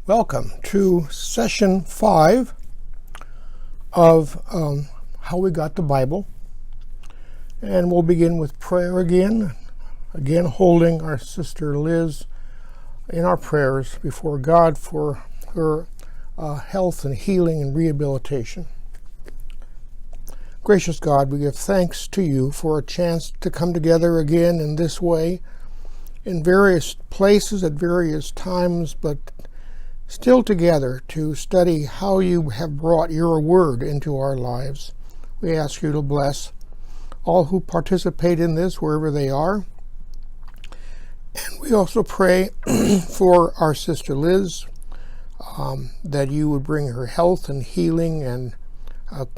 Welcome to session 5 of How We Got the Bible. And we'll begin with prayer again holding our sister Liz in our prayers before God for her health and healing and rehabilitation. Gracious God, we give thanks to you for a chance to come together again in this way, in various places at various times, but still together to study how you have brought your word into our lives. We ask you to bless all who participate in this wherever they are. And we also pray for our sister Liz, that you would bring her health and healing and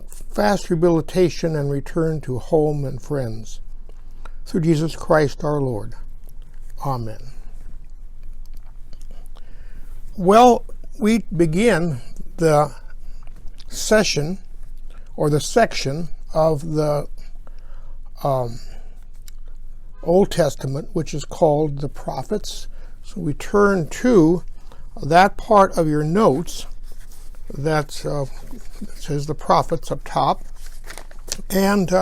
fast rehabilitation and return to home and friends. Through Jesus Christ our Lord. Amen. Well, we begin the session or the section of the Old Testament, which is called the prophets. So we turn to that part of your notes that says the prophets up top. And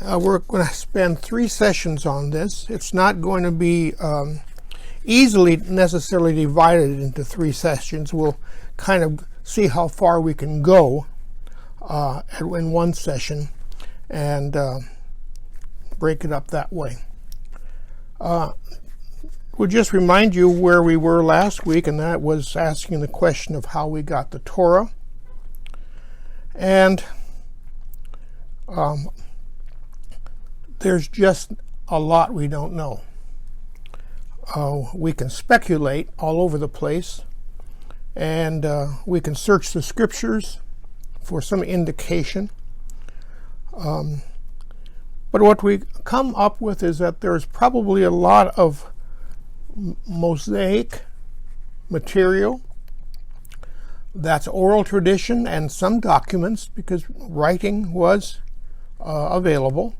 we're going to spend 3 sessions on this. It's not going to be easily necessarily divided into 3 sessions. We'll kind of see how far we can go in one session and break it up that way. We'll just remind you where we were last week, and that was asking the question of how we got the Torah. And there's just a lot we don't know. We can speculate all over the place, and we can search the scriptures for some indication. But what we come up with is that there's probably a lot of Mosaic material that's oral tradition and some documents, because writing was available,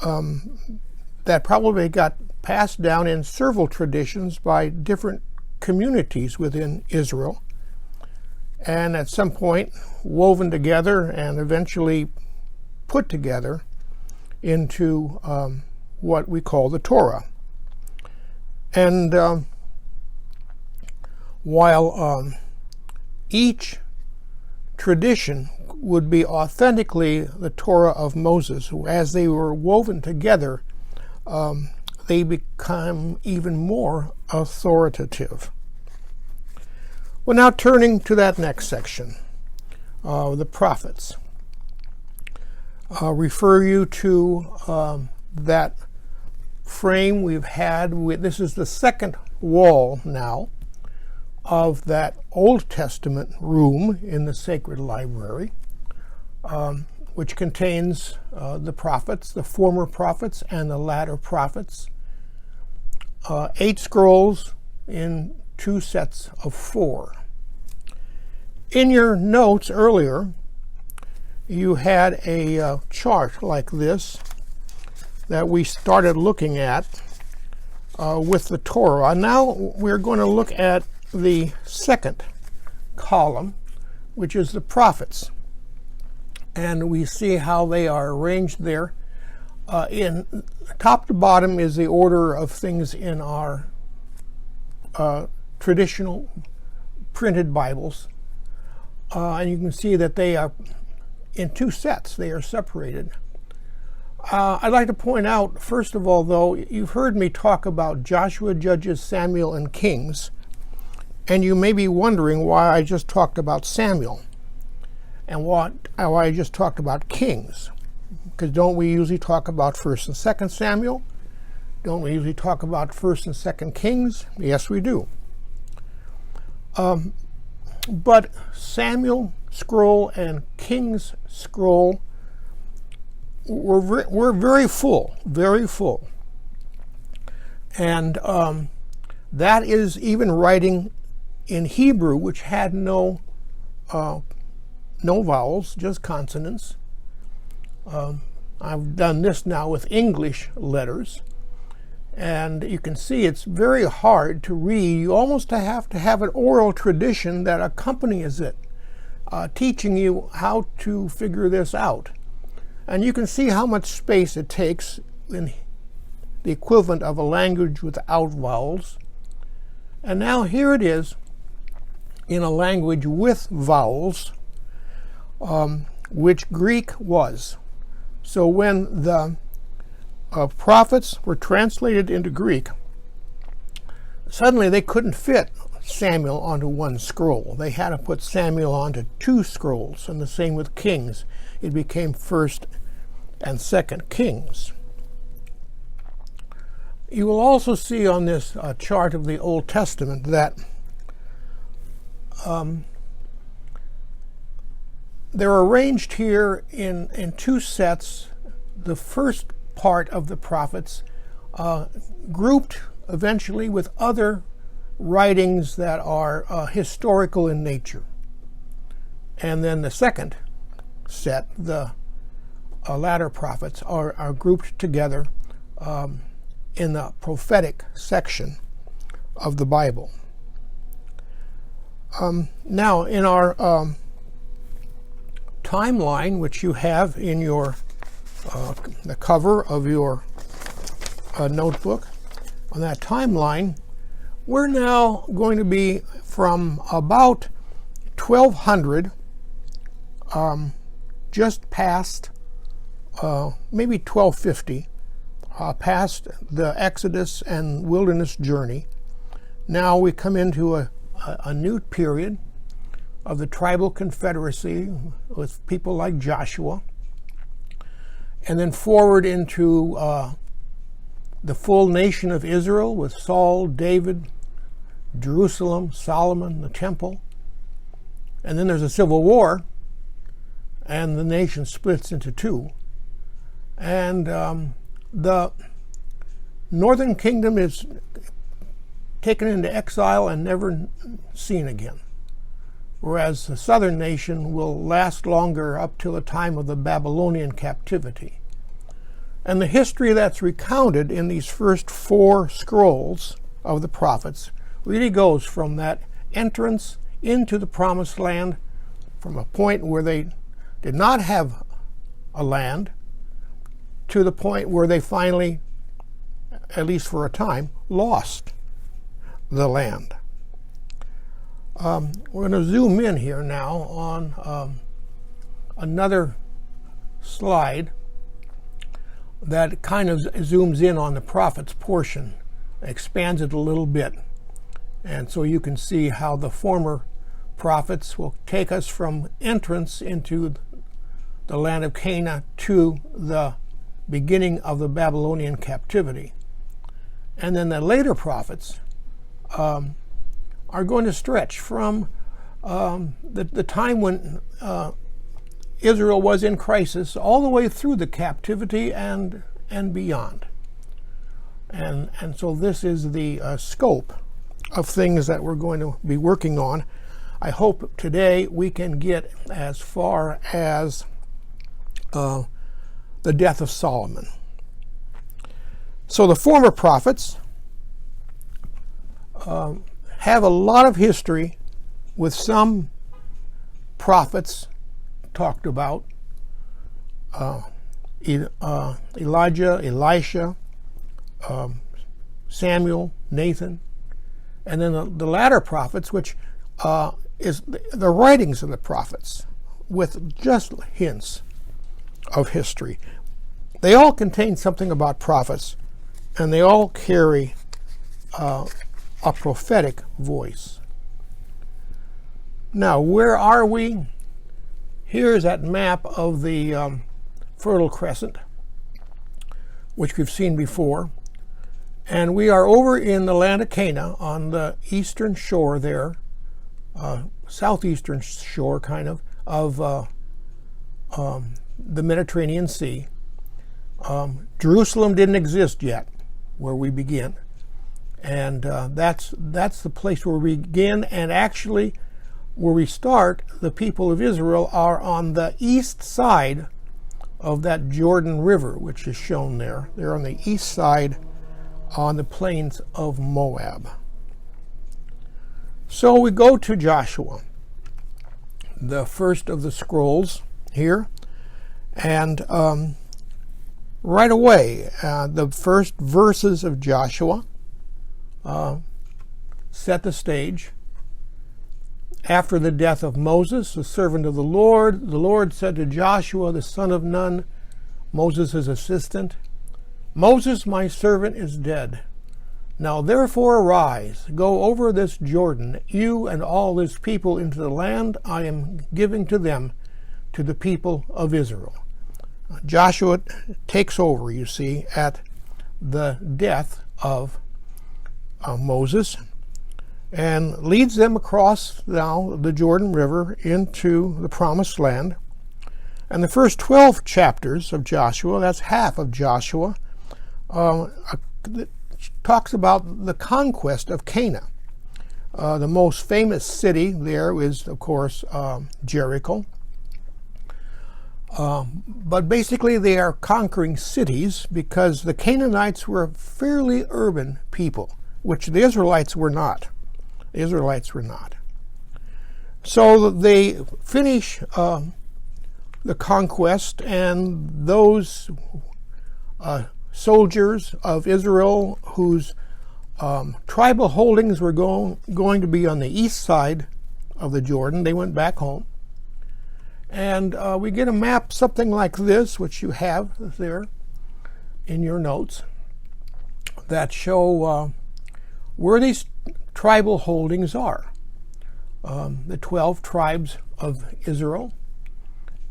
that probably got passed down in several traditions by different communities within Israel, and at some point woven together and eventually put together into what we call the Torah. And while each tradition would be authentically the Torah of Moses, as they were woven together, they become even more authoritative. Well, now turning to that next section, the prophets. I'll refer you to that frame we've had. This is the second wall now of that Old Testament room in the Sacred Library, which contains the prophets, the former prophets and the latter prophets. 8 scrolls in 2 sets of 4. In your notes earlier, you had a chart like this that we started looking at with the Torah. Now we're going to look at the second column, which is the prophets. And we see how they are arranged there. In top to bottom is the order of things in our traditional printed Bibles. And you can see that they are in 2 sets. They are separated. I'd like to point out, first of all, though, you've heard me talk about Joshua, Judges, Samuel, and Kings, and you may be wondering why I just talked about Samuel and why I just talked about Kings. Because don't we usually talk about 1st and 2nd Samuel? Don't we usually talk about 1st and 2nd Kings? Yes, we do. But Samuel scroll and Kings scroll were very full, very full. And that is even writing in Hebrew, which had no vowels, just consonants. I've done this now with English letters, And you can see it's very hard to read. You almost have to have an oral tradition that accompanies it, teaching you how to figure this out. And you can see how much space it takes in the equivalent of a language without vowels. And now here it is in a language with vowels, which Greek was. So when the prophets were translated into Greek, suddenly they couldn't fit Samuel onto one scroll. They had to put Samuel onto two scrolls, and the same with Kings. It became First and Second Kings. You will also see on this chart of the Old Testament that they're arranged here in two sets. The first part of the prophets grouped eventually with other writings that are historical in nature. And then the second set, the latter prophets, are grouped together in the prophetic section of the Bible. Now, in our timeline, which you have in your the cover of your notebook, on that timeline, we're now going to be from about 1200, just past maybe 1250, past the Exodus and wilderness journey. Now we come into a new period of the tribal confederacy with people like Joshua, and then forward into the full nation of Israel with Saul, David, Jerusalem, Solomon, the temple. And then there's a civil war, and the nation splits into two. And the northern kingdom is taken into exile and never seen again, whereas the southern nation will last longer up till the time of the Babylonian captivity. And the history that's recounted in these first four scrolls of the prophets really goes from that entrance into the promised land, from a point where they did not have a land, to the point where they finally, at least for a time, lost the land. We're going to zoom in here now on another slide that kind of zooms in on the prophets portion, expands it a little bit. And so you can see how the former prophets will take us from entrance into the land of Canaan to the beginning of the Babylonian captivity. And then the later prophets are going to stretch from the time when Israel was in crisis all the way through the captivity and beyond. And so this is the scope of things that we're going to be working on. I hope today we can get as far as the death of Solomon. So the former prophets have a lot of history, with some prophets talked about, Elijah, Elisha, Samuel, Nathan, and then the latter prophets, which is the writings of the prophets with just hints of history. They all contain something about prophets, and they all carry a prophetic voice. Now, where are we? Here's that map of the Fertile Crescent, which we've seen before. And we are over in the land of Canaan on the eastern shore there, southeastern shore kind of the Mediterranean Sea. Jerusalem didn't exist yet where we begin. And that's the place where we begin, and actually where we start. The people of Israel are on the east side of that Jordan River, which is shown there. They're on the east side on the plains of Moab. So we go to Joshua, the first of the scrolls here, and right away, the first verses of Joshua set the stage. After the death of Moses, the servant of the Lord said to Joshua, the son of Nun, Moses' assistant, Moses, my servant, is dead. Now therefore arise, go over this Jordan, you and all this people, into the land I am giving to them, to the people of Israel. Joshua takes over, you see, at the death of Moses, and leads them across now the Jordan River into the Promised Land. And the first 12 chapters of Joshua, that's half of Joshua, talks about the conquest of Canaan. The most famous city there is, of course, Jericho. But basically they are conquering cities because the Canaanites were a fairly urban people, which the Israelites were not. The Israelites were not. So they finish the conquest, and those soldiers of Israel whose tribal holdings were going to be on the east side of the Jordan, they went back home. And we get a map something like this, which you have there in your notes, that show where these tribal holdings are. The 12 tribes of Israel,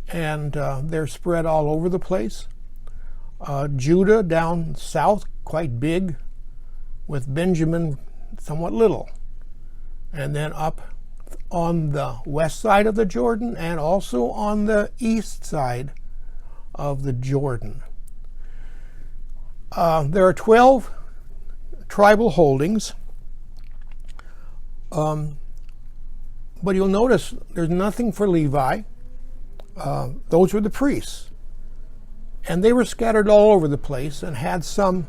and they're spread all over the place. Judah down south, quite big, with Benjamin somewhat little. And then up on the west side of the Jordan and also on the east side of the Jordan. There are 12 tribal holdings, but you'll notice there's nothing for Levi. Those were the priests. And they were scattered all over the place and had some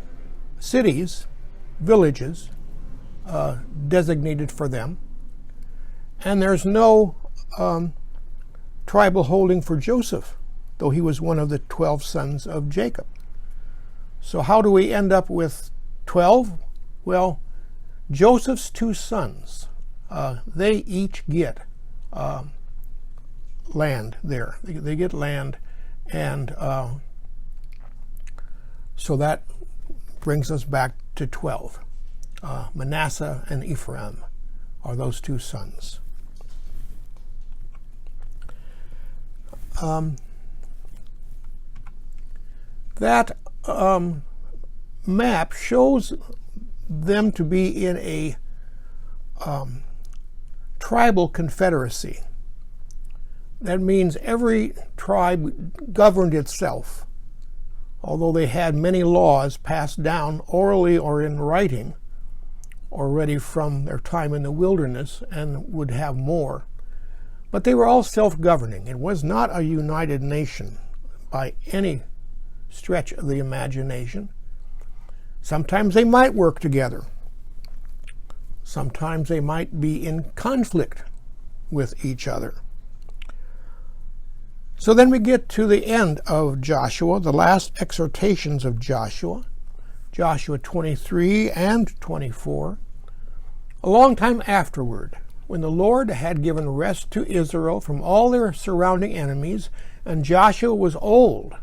cities, villages, designated for them. And there's no tribal holding for Joseph, though he was one of the 12 sons of Jacob. So how do we end up with 12? Well, Joseph's 2 sons, they each get land there. They get land, and so that brings us back to 12. Manasseh and Ephraim are those 2 sons. That map shows them to be in a tribal confederacy. That means every tribe governed itself, although they had many laws passed down orally or in writing already from their time in the wilderness, and would have more. But they were all self-governing. It was not a united nation by any stretch of the imagination. Sometimes they might work together. Sometimes they might be in conflict with each other. So then we get to the end of Joshua, the last exhortations of Joshua, Joshua 23 and 24. A long time afterward, when the Lord had given rest to Israel from all their surrounding enemies, and Joshua was old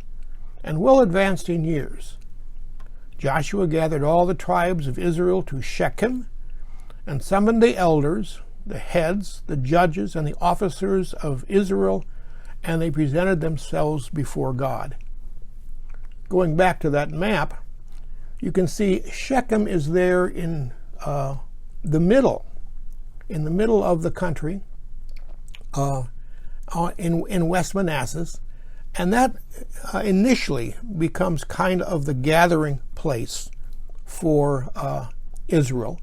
and well advanced in years, Joshua gathered all the tribes of Israel to Shechem and summoned the elders, the heads, the judges, and the officers of Israel, and they presented themselves before God. Going back to that map, you can see Shechem is there in the middle of the country, in West Manassas, and that initially becomes kind of the gathering place for Israel,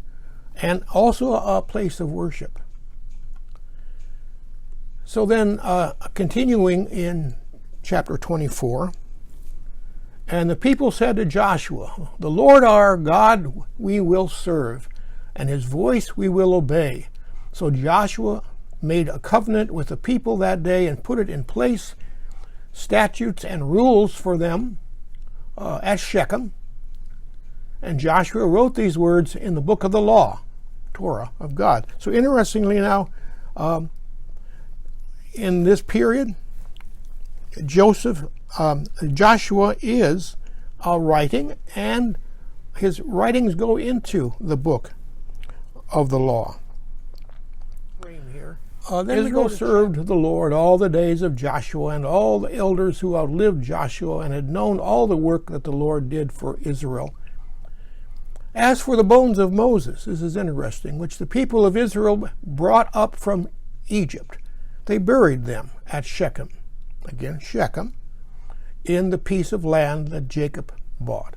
and also a place of worship. So then, continuing in chapter 24, And the people said to Joshua, "The Lord our God we will serve, and his voice we will obey." So Joshua made a covenant with the people that day and put it in place, statutes and rules for them at Shechem. And Joshua wrote these words in the book of the law, Torah of God. So interestingly now, in this period, Joshua is writing, and his writings go into the book of the law. Then Israel served the Lord all the days of Joshua, and all the elders who outlived Joshua and had known all the work that the Lord did for Israel. As for the bones of Moses, this is interesting, which the people of Israel brought up from Egypt, they buried them at Shechem. Again, Shechem, in the piece of land that Jacob bought.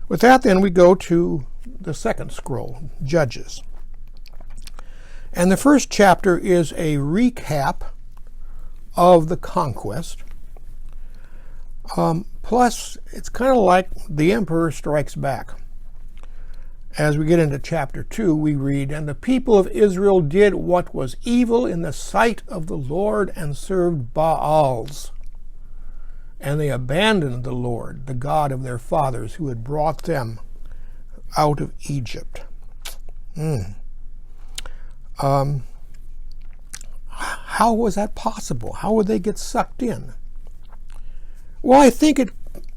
With that, then, we go to the second scroll, Judges. And the first chapter is a recap of the conquest. Plus, it's kind of like the Emperor Strikes Back. As we get into chapter 2, we read, "And the people of Israel did what was evil in the sight of the Lord and served Baals. And they abandoned the Lord, the God of their fathers, who had brought them out of Egypt." How was that possible? How would they get sucked in? Well, I think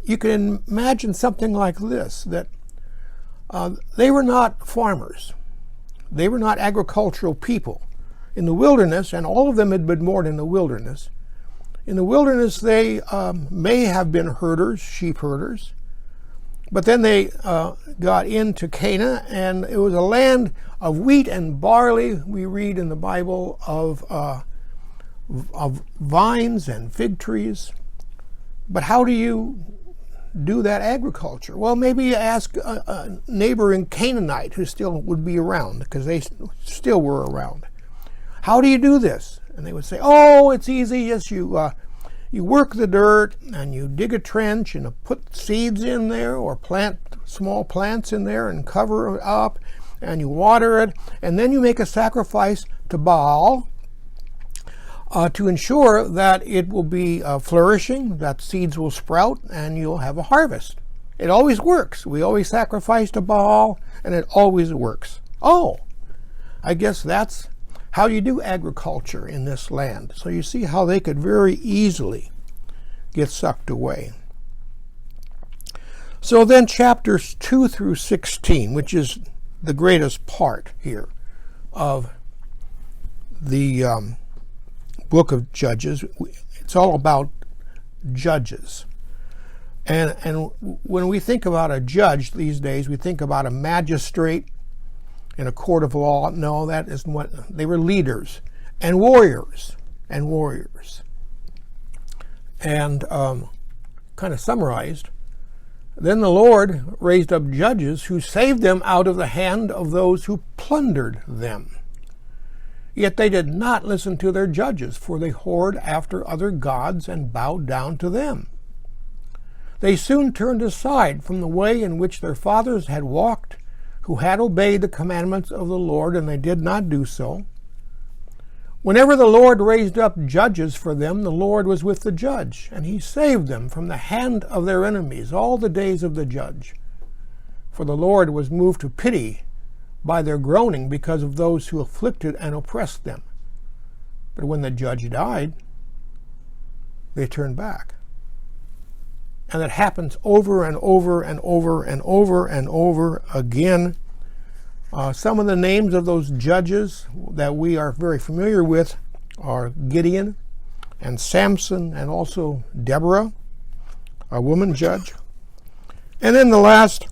you can imagine something like this, that they were not farmers. They were not agricultural people. In the wilderness, and all of them had been born in the wilderness, they may have been herders, sheep herders, but then they got into Canaan, and it was a land of wheat and barley. We read in the Bible of vines and fig trees. But how do you do that agriculture? Well, maybe you ask a neighboring Canaanite who still would be around, because they still were around. How do you do this? And they would say, "Oh, it's easy. Yes, you work the dirt, and you dig a trench and put seeds in there, or plant small plants in there and cover it up, and you water it, and then you make a sacrifice to Baal to ensure that it will be flourishing, that seeds will sprout, and you'll have a harvest." It always works. We always sacrifice to Baal, and it always works. Oh, I guess that's how you do agriculture in this land. So you see how they could very easily get sucked away. So then chapters 2 through 16, which is the greatest part here of the book of Judges, it's all about judges. And when we think about a judge these days, we think about a magistrate in a court of law. No, that isn't what they were. Leaders and warriors and warriors. And kind of summarized, then the Lord raised up judges who saved them out of the hand of those who plundered them. Yet they did not listen to their judges, for they whored after other gods and bowed down to them. They soon turned aside from the way in which their fathers had walked, who had obeyed the commandments of the Lord, and they did not do so. Whenever the Lord raised up judges for them, the Lord was with the judge, and he saved them from the hand of their enemies all the days of the judge. For the Lord was moved to pity by their groaning because of those who afflicted and oppressed them. But when the judge died, they turned back. And it happens over and over and over and over and over again. Some of the names of those judges that we are very familiar with are Gideon and Samson, and also Deborah, a woman judge. And then the last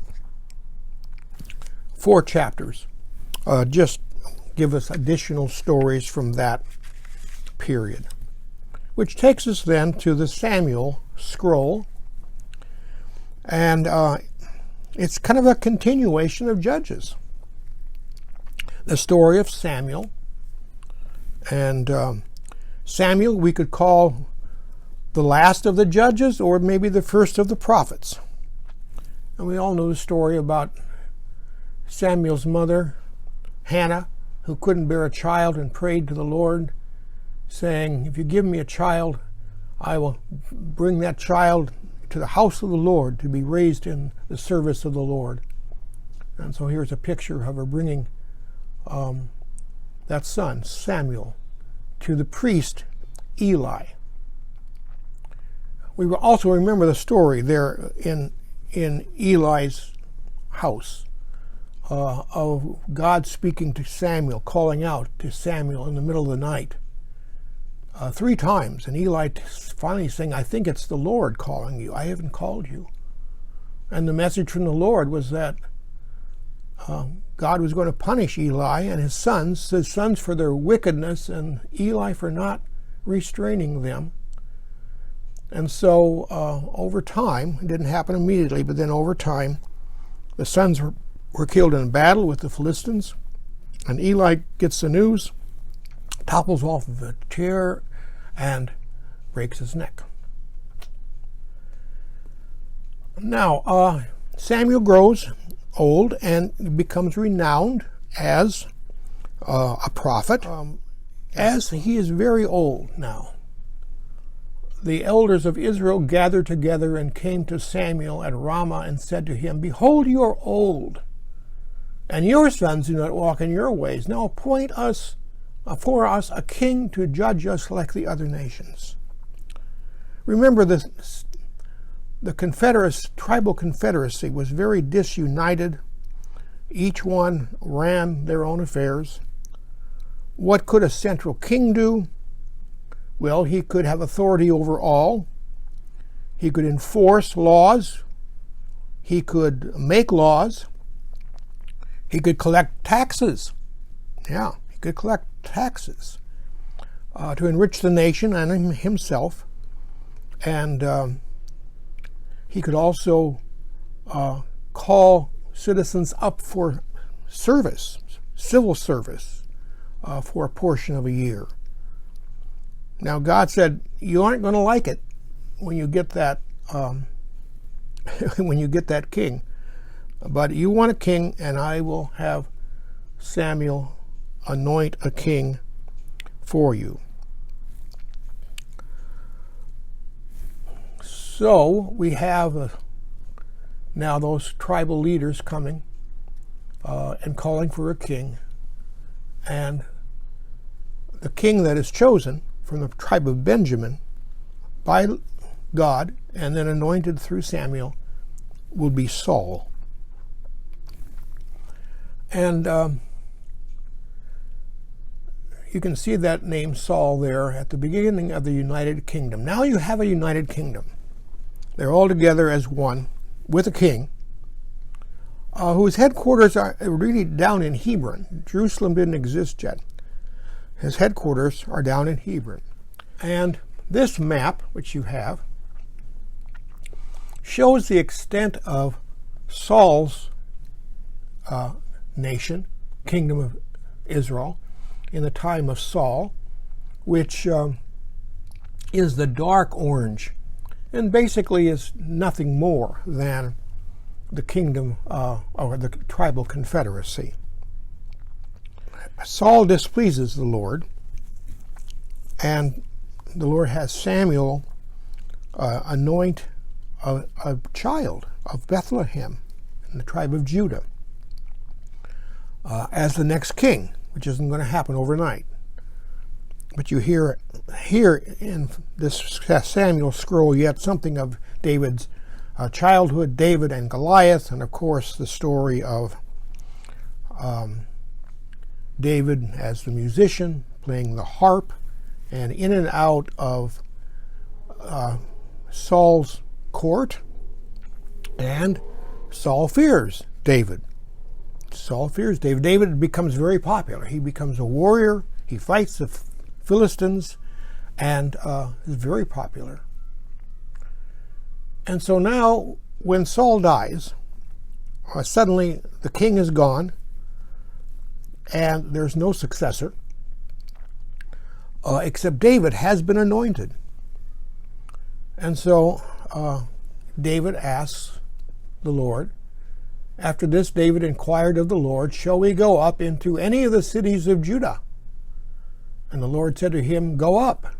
4 chapters just give us additional stories from that period, which takes us then to the Samuel scroll. And it's kind of a continuation of Judges. The story of Samuel. And Samuel we could call the last of the judges or maybe the first of the prophets. And we all know the story about Samuel's mother, Hannah, who couldn't bear a child and prayed to the Lord, saying, if you give me a child, I will bring that child to the house of the Lord to be raised in the service of the Lord. And so here's a picture of her bringing that son, Samuel, to the priest, Eli. We will also remember the story there in Eli's house of God speaking to Samuel, calling out to Samuel in the middle of the night 3 times. And Eli finally saying, I think it's the Lord calling you. I haven't called you. And the message from the Lord was that God was going to punish Eli and his sons for their wickedness and Eli for not restraining them. And so over time, it didn't happen immediately, but then over time, the sons were killed in a battle with the Philistines, and Eli gets the news, topples off of a chair, and breaks his neck. Now, Samuel grows old and becomes renowned as a prophet. As he is very old now, the elders of Israel gathered together and came to Samuel at Ramah and said to him, behold, you are old, and your sons do not walk in your ways. Now appoint us for us a king to judge us like the other nations. Remember, the tribal confederacy was very disunited. Each one ran their own affairs. What could a central king do? Well, he could have authority over all. He could enforce laws. He could make laws. He could collect taxes. Yeah, he could collect taxes to enrich the nation and himself. And he could also call citizens up for service, civil service, for a portion of a year. Now God said, you aren't going to like it when you get that when you get that king, but you want a king, and I will have Samuel anoint a king for you. So we have now those tribal leaders coming and calling for a king, and the king that is chosen from the tribe of Benjamin by God and then anointed through Samuel will be Saul. And you can see that name Saul there at the beginning of the United Kingdom. Now you have a United Kingdom. They're all together as one with a king whose headquarters are really down in Hebron. Jerusalem didn't exist yet. His headquarters are down in Hebron. And this map, which you have, shows the extent of Saul's nation, kingdom of Israel, in the time of Saul, which is the dark orange, and basically is nothing more than the kingdom or the tribal confederacy. Saul displeases the Lord, and the Lord has Samuel anoint a child of Bethlehem in the tribe of Judah as the next king, which isn't going to happen overnight. But you hear here in this Samuel scroll yet something of David's childhood, David and Goliath, and of course the story of David as the musician playing the harp, and in and out of Saul's court, and Saul fears David. Saul fears David. David becomes very popular. He becomes a warrior. He fights the Philistines and is very popular. And so now when Saul dies, suddenly the king is gone and there's no successor except David has been anointed. And so David asks the Lord. After this, David inquired of the Lord, "Shall we go up into any of the cities of Judah?" And the Lord said to him, "Go up."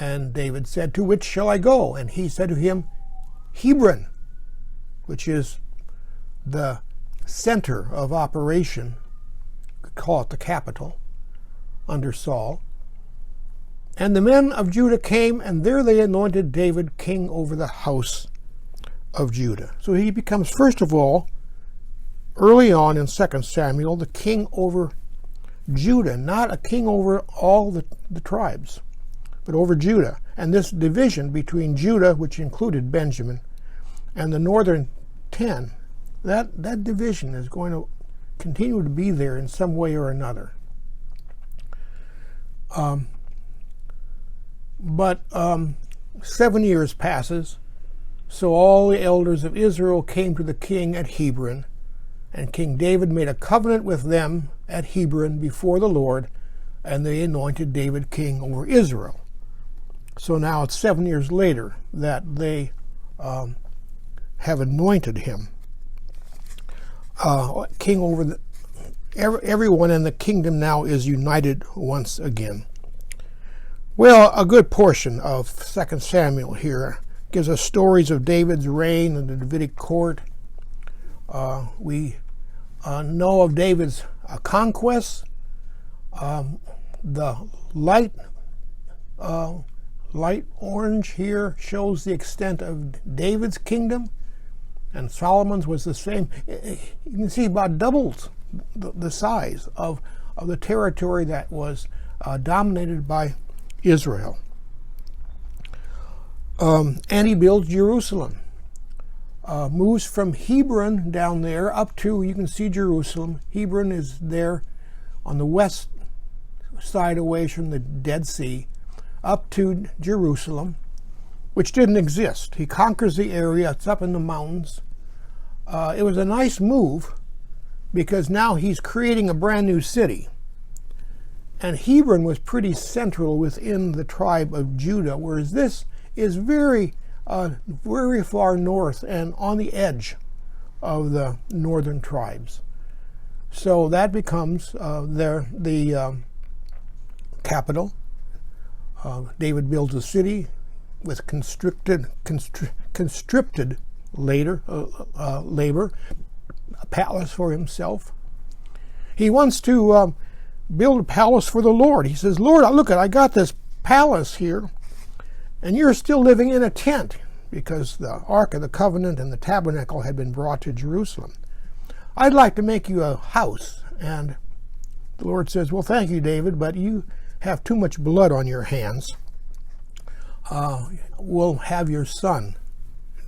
And David said, "To which shall I go?" And he said to him, "Hebron," which is the center of operation, call it the capital, under Saul. And the men of Judah came, and there they anointed David king over the house of Judah. So he becomes, first of all, early on in 2 Samuel, the king over Judah, not a king over all the tribes, but over Judah. And this division between Judah, which included Benjamin, and the northern 10, that division is going to continue to be there in some way or another. But 7 years passes, so all the elders of Israel came to the king at Hebron, and King David made a covenant with them at Hebron before the Lord, and they anointed David king over Israel. So now it's 7 years later that they have anointed him king over everyone, and the kingdom now is united once again. Well, a good portion of 2 Samuel here gives us stories of David's reign and the Davidic court. We know of David's conquests. The light orange here shows the extent of David's kingdom, and Solomon's was the same. You can see about doubles the size of the territory that was dominated by Israel. And he builds Jerusalem. Moves from Hebron down there up to, you can see Jerusalem. Hebron is there on the west side away from the Dead Sea, up to Jerusalem, which didn't exist. He conquers the area. It's up in the mountains. It was a nice move because now he's creating a brand new city. And Hebron was pretty central within the tribe of Judah, whereas this is very far north and on the edge of the northern tribes. So that becomes the capital. David builds a city with constricted labor, a palace for himself. He wants to build a palace for the Lord. He says, "Lord, look, I got this palace here, and you're still living in a tent," because the Ark of the Covenant and the tabernacle had been brought to Jerusalem. "I'd like to make you a house." And the Lord says, "Well, thank you, David, but you have too much blood on your hands. We'll have your son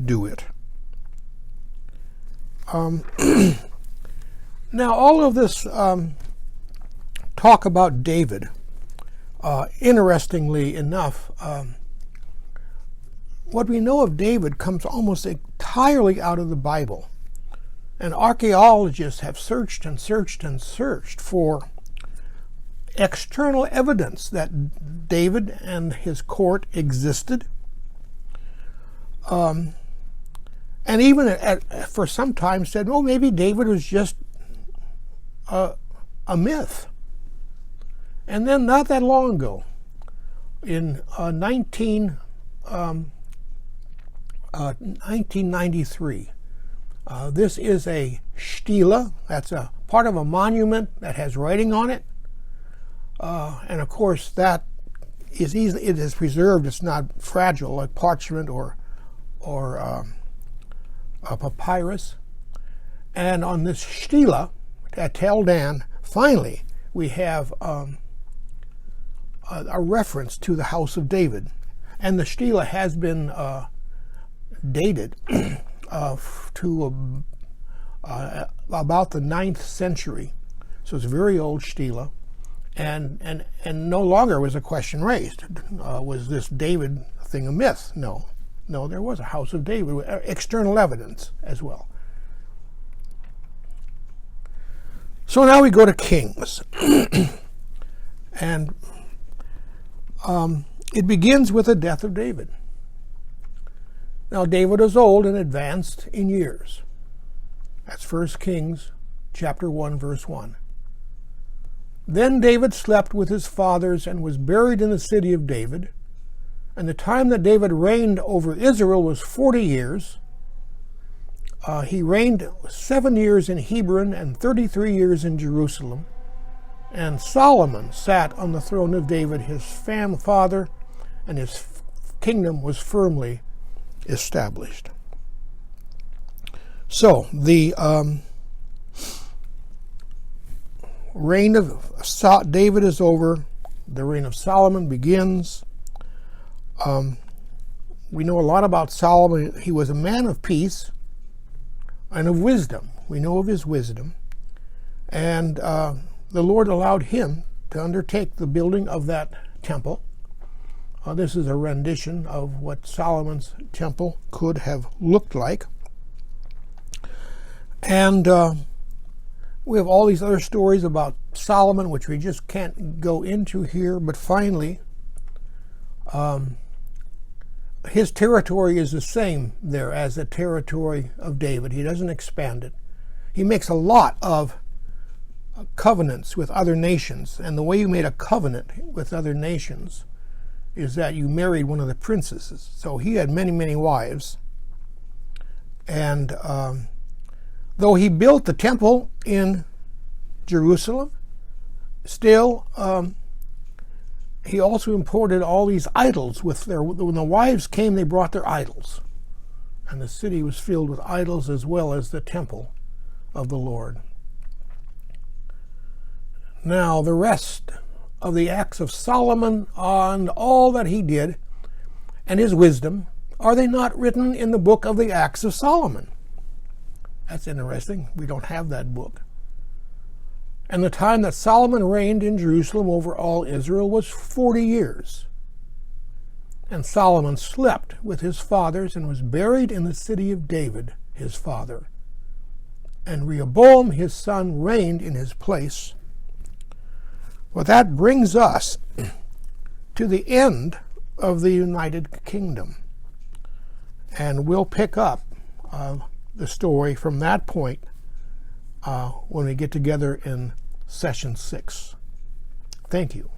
do it." Now, all of this talk about David, interestingly enough, what we know of David comes almost entirely out of the Bible. And archaeologists have searched and searched and searched for external evidence that David and his court existed. And even for some time said, well, maybe David was just a myth. And then not that long ago, in 1993, this is a stela. That's a part of a monument that has writing on it. And of course, that is easily, it is preserved. It's not fragile like parchment or a papyrus. And on this stela at Tel Dan, finally, we have a reference to the house of David. And the stela has been dated to about the 9th century. So it's a very old stela. And no longer was a question raised. Was this David thing a myth? No, there was a house of David with external evidence as well. So now we go to Kings. And it begins with the death of David. Now David is old and advanced in years. That's 1 Kings chapter 1, verse 1. Then David slept with his fathers and was buried in the city of David. And the time that David reigned over Israel was 40 years. He reigned 7 years in Hebron and 33 years in Jerusalem. And Solomon sat on the throne of David, his father, and his kingdom was firmly established. So, the reign of David is over. The reign of Solomon begins. We know a lot about Solomon. He was a man of peace and of wisdom. We know of his wisdom. And the Lord allowed him to undertake the building of that temple. This is a rendition of what Solomon's temple could have looked like. And we have all these other stories about Solomon, which we just can't go into here. But finally, his territory is the same there as the territory of David. He doesn't expand it. He makes a lot of covenants with other nations. And the way you made a covenant with other nations is that you married one of the princesses. So he had many, many wives. And though he built the temple in Jerusalem, still he also imported all these idols with when the wives came, they brought their idols. And the city was filled with idols as well as the temple of the Lord. Now, the rest of the acts of Solomon and all that he did and his wisdom, are they not written in the book of the Acts of Solomon? That's interesting. We don't have that book. And the time that Solomon reigned in Jerusalem over all Israel was 40 years. And Solomon slept with his fathers and was buried in the city of David, his father. And Rehoboam, his son, reigned in his place. Well, that brings us to the end of the United Kingdom. And we'll pick up the story from that point when we get together in session 6. Thank you.